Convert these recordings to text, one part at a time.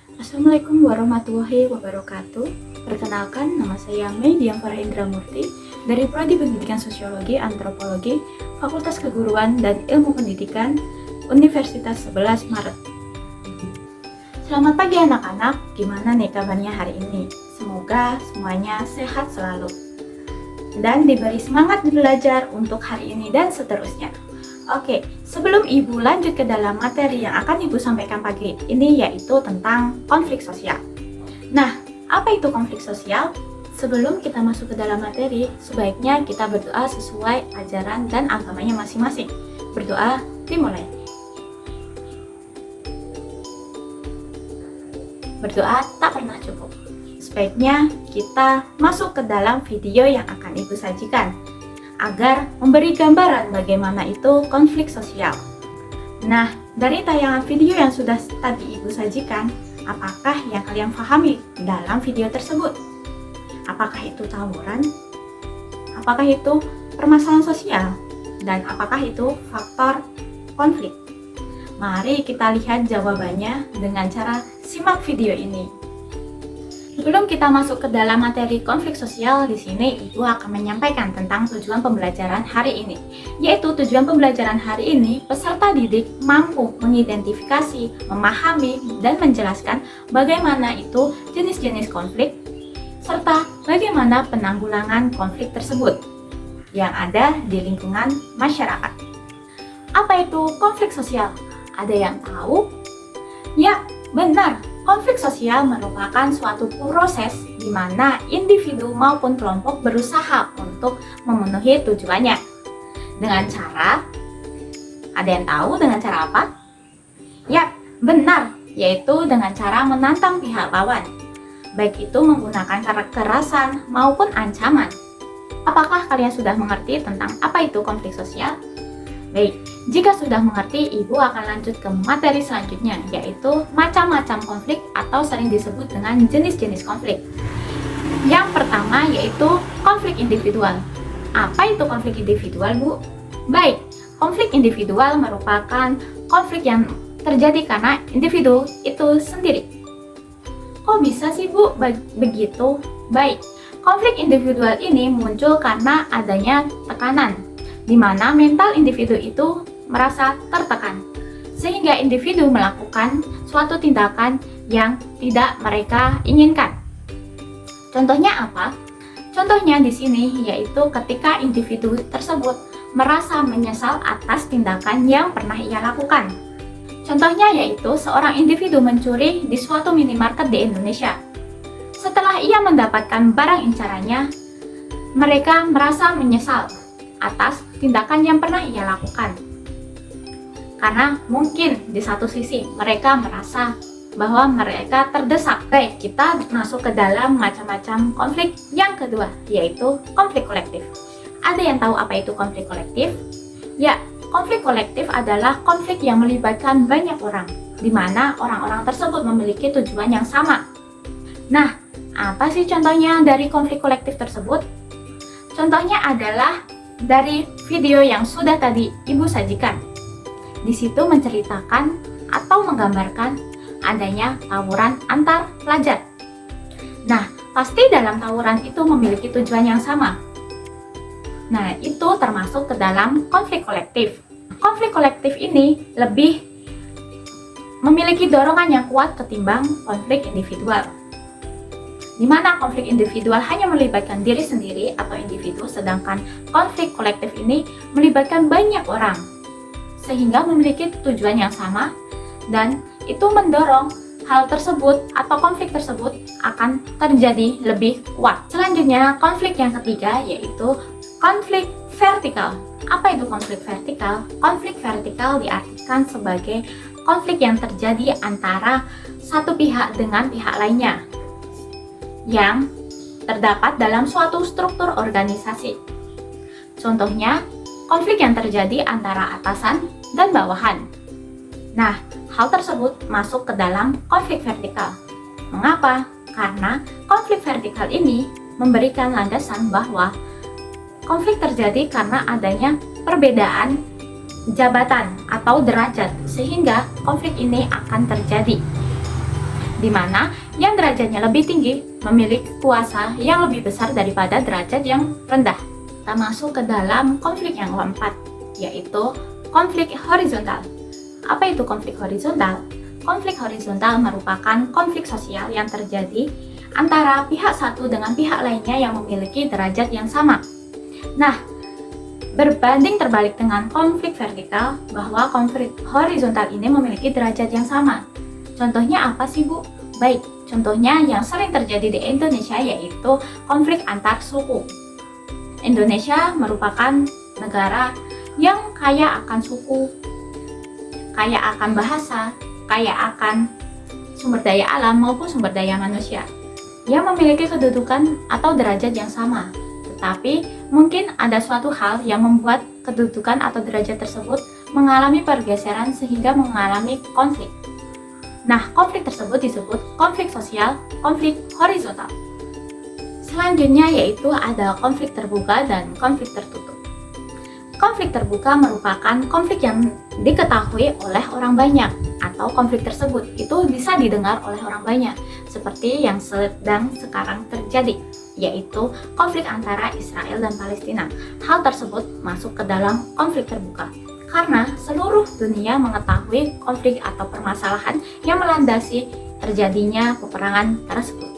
Assalamualaikum warahmatullahi wabarakatuh. Perkenalkan, nama saya Mei Diampara Indramurti dari Prodi Pendidikan Sosiologi Antropologi Fakultas Keguruan dan Ilmu Pendidikan Universitas 11 Maret. Selamat pagi anak-anak, gimana nih kabarnya hari ini? Semoga semuanya sehat selalu dan diberi semangat belajar untuk hari ini dan seterusnya. Oke, sebelum Ibu lanjut ke dalam materi yang akan Ibu sampaikan pagi ini, yaitu tentang konflik sosial. Nah, apa itu konflik sosial? Sebelum kita masuk ke dalam materi, sebaiknya kita berdoa sesuai ajaran dan agamanya masing-masing. Berdoa dimulai. Berdoa tak pernah cukup. Sebaiknya kita masuk ke dalam video yang akan Ibu sajikan agar memberi gambaran bagaimana itu konflik sosial. Nah, dari tayangan video yang sudah tadi Ibu sajikan, apakah yang kalian pahami dalam video tersebut? Apakah itu tawuran? Apakah itu permasalahan sosial? Dan apakah itu faktor konflik? Mari kita lihat jawabannya dengan cara simak video ini. Sebelum kita masuk ke dalam materi konflik sosial, di sini Ibu akan menyampaikan tentang tujuan pembelajaran hari ini. Yaitu tujuan pembelajaran hari ini, peserta didik mampu mengidentifikasi, memahami, dan menjelaskan bagaimana itu jenis-jenis konflik, serta bagaimana penanggulangan konflik tersebut yang ada di lingkungan masyarakat. Apa itu konflik sosial? Ada yang tahu? Ya, benar. Konflik sosial merupakan suatu proses di mana individu maupun kelompok berusaha untuk memenuhi tujuannya. Dengan cara, ada yang tahu dengan cara apa? Ya, benar, yaitu dengan cara menantang pihak lawan. Baik itu menggunakan kekerasan maupun ancaman. Apakah kalian sudah mengerti tentang apa itu konflik sosial? Baik, jika sudah mengerti, Ibu akan lanjut ke materi selanjutnya, yaitu macam-macam konflik atau sering disebut dengan jenis-jenis konflik. Yang pertama yaitu konflik individual. Apa itu konflik individual, Bu? Baik, konflik individual merupakan konflik yang terjadi karena individu itu sendiri. Kok bisa sih, Bu, begitu? Baik, konflik individual ini muncul karena adanya tekanan, di mana mental individu itu merasa tertekan, sehingga individu melakukan suatu tindakan yang tidak mereka inginkan. Contohnya apa? Contohnya di sini yaitu ketika individu tersebut merasa menyesal atas tindakan yang pernah ia lakukan. Contohnya yaitu seorang individu mencuri di suatu minimarket di Indonesia. Setelah ia mendapatkan barang incarannya, mereka merasa menyesal atas tindakan yang pernah ia lakukan. Karena mungkin di satu sisi mereka merasa bahwa mereka terdesak. Baik, kita masuk ke dalam macam-macam konflik yang kedua, yaitu konflik kolektif. Ada yang tahu apa itu konflik kolektif? Ya, konflik kolektif adalah konflik yang melibatkan banyak orang, di mana orang-orang tersebut memiliki tujuan yang sama. Nah, apa sih contohnya dari konflik kolektif tersebut? Contohnya adalah dari video yang sudah tadi Ibu sajikan. Di situ menceritakan atau menggambarkan adanya tawuran antar pelajar. Nah, pasti dalam tawuran itu memiliki tujuan yang sama. Nah, itu termasuk ke dalam konflik kolektif. Konflik kolektif ini lebih memiliki dorongan yang kuat ketimbang konflik individual, di mana konflik individual hanya melibatkan diri sendiri atau individu, sedangkan konflik kolektif ini melibatkan banyak orang, sehingga memiliki tujuan yang sama, dan itu mendorong hal tersebut atau konflik tersebut akan terjadi lebih kuat. Selanjutnya, konflik yang ketiga yaitu konflik vertikal. Apa itu konflik vertikal? Konflik vertikal diartikan sebagai konflik yang terjadi antara satu pihak dengan pihak lainnya, yang terdapat dalam suatu struktur organisasi. Contohnya, konflik yang terjadi antara atasan dan bawahan. Nah, hal tersebut masuk ke dalam konflik vertikal. Mengapa? Karena konflik vertikal ini memberikan landasan bahwa konflik terjadi karena adanya perbedaan jabatan atau derajat, sehingga konflik ini akan terjadi. di mana yang derajatnya lebih tinggi memiliki kuasa yang lebih besar daripada derajat yang rendah. Kita masuk ke dalam konflik yang keempat, yaitu konflik horizontal. Apa itu konflik horizontal? Konflik horizontal merupakan konflik sosial yang terjadi antara pihak satu dengan pihak lainnya yang memiliki derajat yang sama. Nah, berbanding terbalik dengan konflik vertikal, bahwa konflik horizontal ini memiliki derajat yang sama. Contohnya apa sih, Bu? Baik, contohnya yang sering terjadi di Indonesia yaitu konflik antar suku. Indonesia merupakan negara yang kaya akan suku, kaya akan bahasa, kaya akan sumber daya alam maupun sumber daya manusia yang memiliki kedudukan atau derajat yang sama. Tetapi mungkin ada suatu hal yang membuat kedudukan atau derajat tersebut mengalami pergeseran sehingga mengalami konflik. Nah, konflik tersebut disebut konflik sosial, konflik horizontal. Selanjutnya yaitu ada konflik terbuka dan konflik tertutup. Konflik terbuka merupakan konflik yang diketahui oleh orang banyak, atau konflik tersebut itu bisa didengar oleh orang banyak, seperti yang sedang sekarang terjadi, yaitu konflik antara Israel dan Palestina. Hal tersebut masuk ke dalam konflik terbuka, karena seluruh dunia mengetahui konflik atau permasalahan yang melandasi terjadinya peperangan tersebut.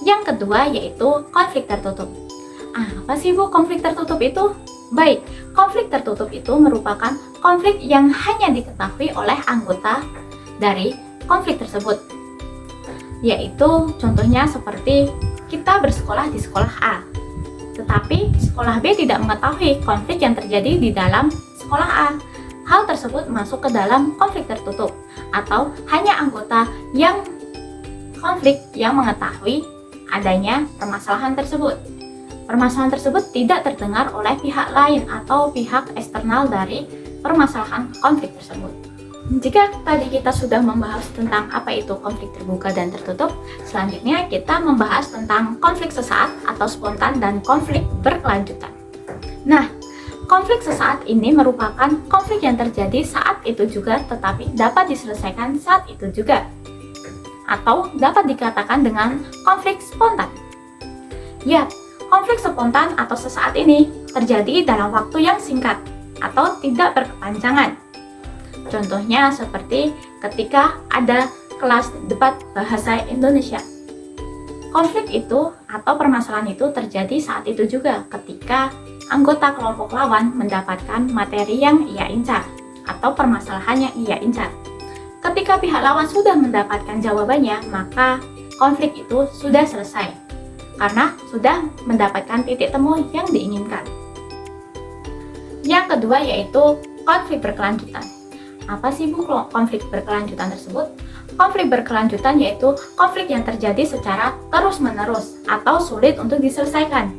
Yang kedua yaitu konflik tertutup. Apa sih, Bu, konflik tertutup itu? Baik, konflik tertutup itu merupakan konflik yang hanya diketahui oleh anggota dari konflik tersebut. Yaitu contohnya seperti kita bersekolah di sekolah A, tetapi sekolah B tidak mengetahui konflik yang terjadi di dalam sekolah A. Hal tersebut masuk ke dalam konflik tertutup, atau hanya anggota yang konflik yang mengetahui adanya permasalahan tersebut. Permasalahan tersebut tidak terdengar oleh pihak lain atau pihak eksternal dari permasalahan konflik tersebut. Jika tadi kita sudah membahas tentang apa itu konflik terbuka dan tertutup, selanjutnya kita membahas tentang konflik sesaat atau spontan dan konflik berkelanjutan. Nah, konflik sesaat ini merupakan konflik yang terjadi saat itu juga tetapi dapat diselesaikan saat itu juga, atau dapat dikatakan dengan konflik spontan. Ya, konflik spontan atau sesaat ini terjadi dalam waktu yang singkat atau tidak berkepanjangan. Contohnya seperti ketika ada kelas debat bahasa Indonesia. Konflik itu atau permasalahan itu terjadi saat itu juga ketika anggota kelompok lawan mendapatkan materi yang ia incar atau permasalahan yang ia incar. Ketika pihak lawan sudah mendapatkan jawabannya, maka konflik itu sudah selesai, karena sudah mendapatkan titik temu yang diinginkan. Yang kedua yaitu konflik berkelanjutan. Apa sih, Bu, konflik berkelanjutan tersebut? Konflik berkelanjutan yaitu konflik yang terjadi secara terus-menerus atau sulit untuk diselesaikan,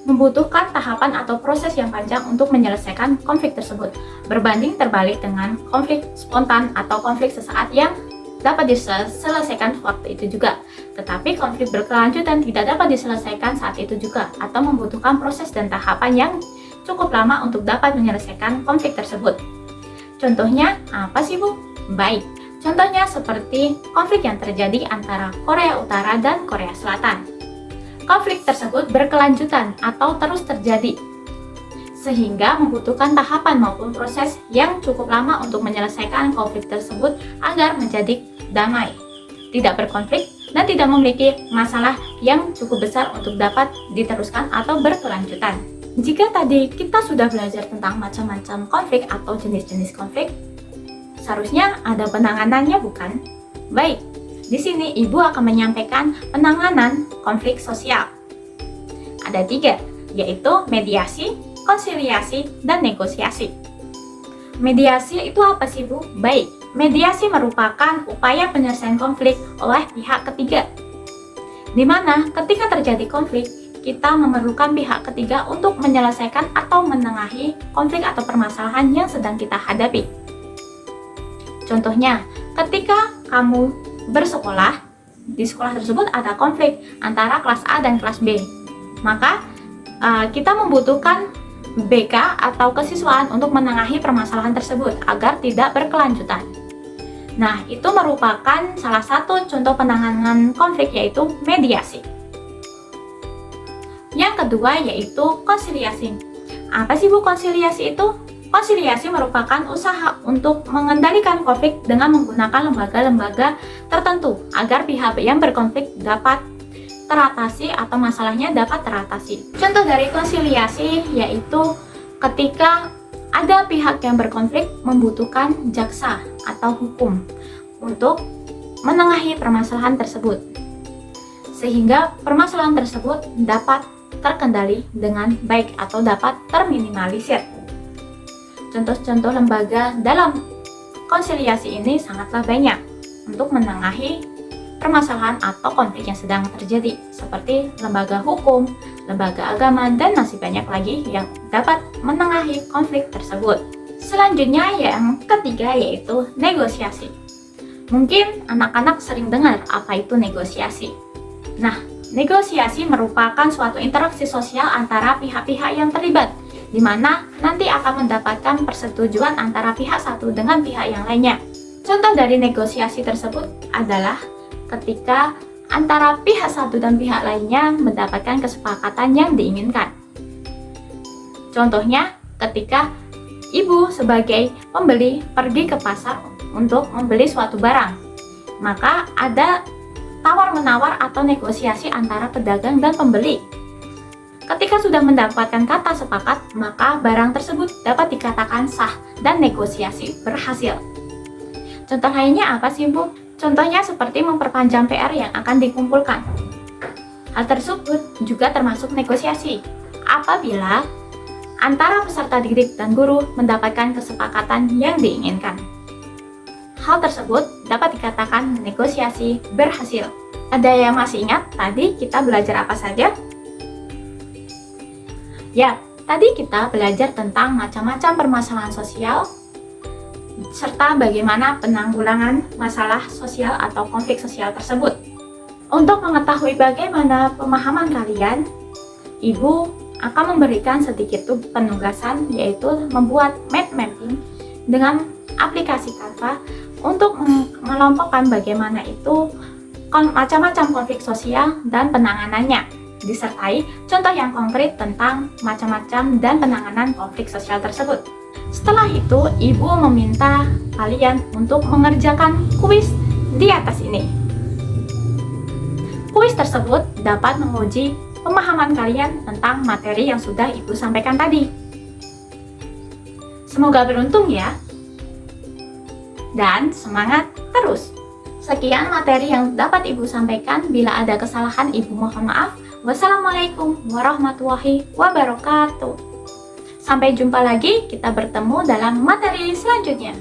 membutuhkan tahapan atau proses yang panjang untuk menyelesaikan konflik tersebut, berbanding terbalik dengan konflik spontan atau konflik sesaat yang dapat diselesaikan waktu itu juga. Tetapi konflik berkelanjutan tidak dapat diselesaikan saat itu juga, atau membutuhkan proses dan tahapan yang cukup lama untuk dapat menyelesaikan konflik tersebut. Contohnya apa sih, Bu? Baik, contohnya seperti konflik yang terjadi antara Korea Utara dan Korea Selatan. Konflik tersebut berkelanjutan atau terus terjadi, sehingga membutuhkan tahapan maupun proses yang cukup lama untuk menyelesaikan konflik tersebut agar menjadi damai, tidak berkonflik, dan tidak memiliki masalah yang cukup besar untuk dapat diteruskan atau berkelanjutan. Jika tadi kita sudah belajar tentang macam-macam konflik atau jenis-jenis konflik, seharusnya ada penanganannya, bukan? Baik, di sini Ibu akan menyampaikan penanganan konflik sosial. Ada 3, yaitu mediasi, konsiliasi, dan negosiasi. Mediasi itu apa sih, Bu? Baik, mediasi merupakan upaya penyelesaian konflik oleh pihak ketiga, di mana ketika terjadi konflik, kita memerlukan pihak ketiga untuk menyelesaikan atau menengahi konflik atau permasalahan yang sedang kita hadapi. Contohnya, ketika kamu bersekolah, di sekolah tersebut ada konflik antara kelas A dan kelas B, maka kita membutuhkan BK atau kesiswaan untuk menengahi permasalahan tersebut agar tidak berkelanjutan. Nah, itu merupakan salah satu contoh penanganan konflik, yaitu mediasi. Yang kedua yaitu konsiliasi. Apa sih Bu konsiliasi itu? Konsiliasi merupakan usaha untuk mengendalikan konflik dengan menggunakan lembaga-lembaga tertentu agar pihak yang berkonflik dapat teratasi atau masalahnya dapat teratasi. Contoh dari konsiliasi yaitu ketika ada pihak yang berkonflik membutuhkan jaksa atau hukum untuk menengahi permasalahan tersebut, sehingga permasalahan tersebut dapat terkendali dengan baik atau dapat terminimalisir. Contoh-contoh lembaga dalam konsiliasi ini sangatlah banyak untuk menengahi permasalahan atau konflik yang sedang terjadi, seperti lembaga hukum, lembaga agama, dan masih banyak lagi yang dapat menengahi konflik tersebut. Selanjutnya yang ketiga yaitu negosiasi. Mungkin anak-anak sering dengar apa itu negosiasi. Nah, negosiasi merupakan suatu interaksi sosial antara pihak-pihak yang terlibat, di mana nanti akan mendapatkan persetujuan antara pihak satu dengan pihak yang lainnya. Contoh dari negosiasi tersebut adalah ketika antara pihak satu dan pihak lainnya mendapatkan kesepakatan yang diinginkan. Contohnya ketika ibu sebagai pembeli pergi ke pasar untuk membeli suatu barang, maka ada tawar-menawar atau negosiasi antara pedagang dan pembeli. Ketika sudah mendapatkan kata sepakat, maka barang tersebut dapat dikatakan sah dan negosiasi berhasil. Contoh lainnya apa sih Bu? Contohnya seperti memperpanjang PR yang akan dikumpulkan. Hal tersebut juga termasuk negosiasi apabila antara peserta didik dan guru mendapatkan kesepakatan yang diinginkan. Hal tersebut dapat dikatakan negosiasi berhasil. Ada yang masih ingat tadi kita belajar apa saja? Ya, tadi kita belajar tentang macam-macam permasalahan sosial serta bagaimana penanggulangan masalah sosial atau konflik sosial tersebut. Untuk mengetahui bagaimana pemahaman kalian, Ibu akan memberikan sedikit penugasan, yaitu membuat mind mapping dengan aplikasi Canva untuk mengelompokkan bagaimana itu macam-macam konflik sosial dan penanganannya, disertai contoh yang konkret tentang macam-macam dan penanganan konflik sosial tersebut. Setelah itu, Ibu meminta kalian untuk mengerjakan kuis di atas ini. Kuis tersebut dapat menguji pemahaman kalian tentang materi yang sudah Ibu sampaikan tadi. Semoga beruntung ya. Dan semangat terus. Sekian materi yang dapat Ibu sampaikan. Bila ada kesalahan, Ibu mohon maaf. Wassalamualaikum warahmatullahi wabarakatuh. Sampai jumpa lagi, kita bertemu dalam materi selanjutnya.